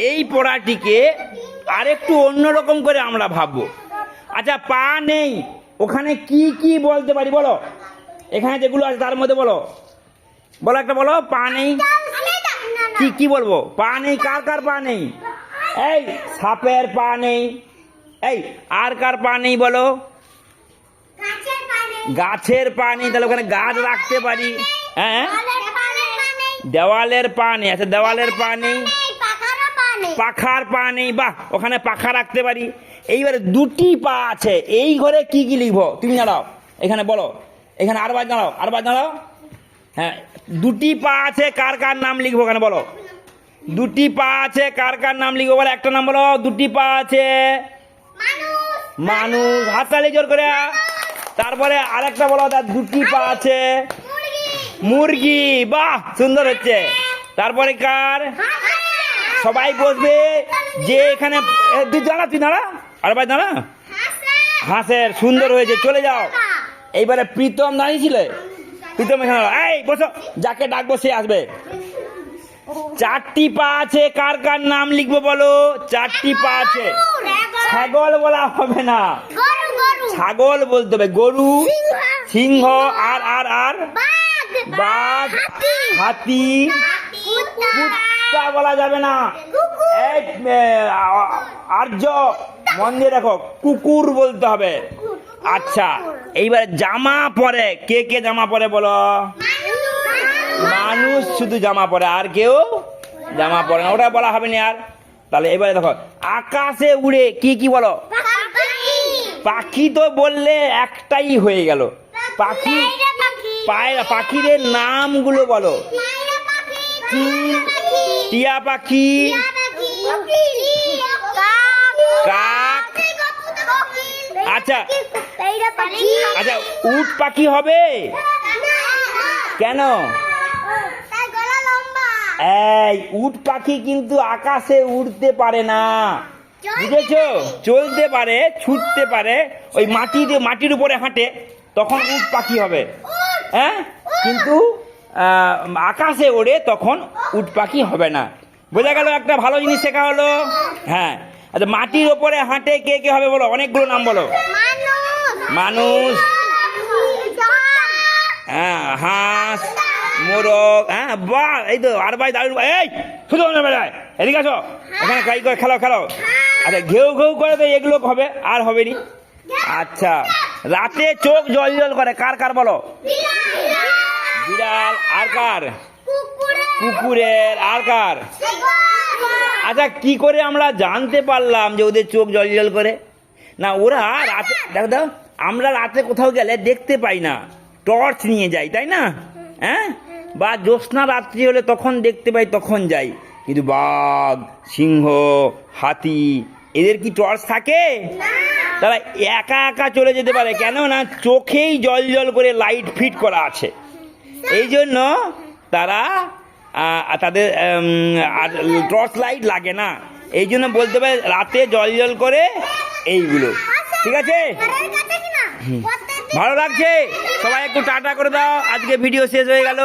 এই পড়াটিকে আরেকটু অন্যরকম করে আমরা ভাববো। আচ্ছা, পা নেই, ওখানে কি কি বলতে পারি বলো? এখানে যেগুলো আছে তার মধ্যে বলো, বলো একটা বলো। পা নেই, কি কি বলবো? পা নেই, কার কার পা নেই? এই সাপের পা নেই। এই আর কার পা নেই বলো? গাছের পা নেই, তাহলে ওখানে গাছ রাখতে পারি। হ্যাঁ, দেওয়ালের পা নেই। আচ্ছা, দেওয়ালের পা নেই, পাখার পা নেই, বাহ, ওখানে পাখা রাখতে পারি। এইবারে দুটি পা আছে, এই ঘরে কি কি লিখবো তুমি জানাও? এখানে বলো, এখানে আরবার জানাও, আরবার জানাও। হ্যাঁ, দুটি পা আছে, কার কার নাম লিখবো এখানে বলো? দুটি পা আছে, কার কার নাম লিখবো বলো? একটা নাম বলো। দুটি পা আছে মানুষ, হাততালি জোর করে। তারপরে আরেকটা বলো, তার দুটি পা আছে মুরগি, বাহ, সুন্দর হচ্ছে। তারপরে কার? সবাই বসবে যে এখানে, তুই দাঁড়া, আর ভাই দাঁড়া। হাঁসের, সুন্দর হয়েছে, চলে যাও। এইবারে প্রীতম দাঁড়িয়েছিলে, প্রীতম এখানে, এই বসো, যাকে ডাকবো সে আসবে। চারটি পা আছে, কার কার নাম লিখবো বলো? চারটি পা আছে। ছাগল বলা হবে না, ছাগল বলতে হবে। গরু, সিংহ, আর আর আর বাঘ, হাতি, কুত্তা বলা যাবে না। আর্য, মন দিয়ে দেখো, কুকুর বলতে হবে। আচ্ছা, এইবারে জামা পরে, কে কে জামা পরে বলো? মানুষ শুধু জামা পরে, আর কেউ জামা পরে না, ওটা বলা হবে না আর। তাহলে এবারে দেখো, আকাশে উড়ে কি কি বলো? পাখি তো বললে একটাই হয়ে গেল। পাখি, পায়রা, পাখিদের নামগুলো বলো। টিয়া পাখি, কাক। আচ্ছা আচ্ছা, উট পাখি হবে কেন? এই উট পাখি কিন্তু আকাশে উড়তে পারে না, বুঝেছো? চলতে পারে, ছুটতে পারে, ওই মাটির উপরে হাঁটে, তখন উট পাখি হবে। হ্যাঁ, কিন্তু আকাশে ওড়ে, তখন উট পাখি হবে না। বোঝা গেল? একটা ভালো জিনিস শেখা হলো। হ্যাঁ, আচ্ছা, মাটির ওপরে হাঁটে কে কে হবে বলো? অনেকগুলো নাম বলো। মানুষ, হ্যাঁ, হাঁস, মোরগ, হ্যাঁ, বাহ, এই তো আর ভাই দাঁড়িয়ে, এই শুধু এদিকে আসো, এখানে কাই করে খেলো। আচ্ছা, ঘেউ ঘেউ করে তো এগুলো হবে, আর হবে নি। আচ্ছা, রাতে চোখ জল করে, কার কার বলো? বিড়াল, আর কার? কুকুরের, আর কার? আচ্ছা, কি করে আমরা জানতে পারলাম যে ওদের চোখ জল করে? না, ওরা রাতে, দেখো, আমরা রাতে কোথাও গেলে দেখতে পাই না, টর্চ নিয়ে যাই, তাই না? হ্যাঁ, বা জ্যোৎস্না রাত্রি হলে তখন দেখতে পাই, তখন যাই। কিন্তু বাঘ, সিংহ, হাতি, এদের কি টর্চ থাকে? তারা একা একা চলে যেতে পারে, কেন না চোখেই জল করে লাইট ফিট করা আছে। এই জন্য তারা, তাদের টর্চ লাইট লাগে না। এই জন্য বলতে পারে রাতে জল করে এইগুলো। ঠিক আছে, ভালো লাগছে? সবাই একটু টাটা করে দাও, আজকে ভিডিও শেষ হয়ে গেল।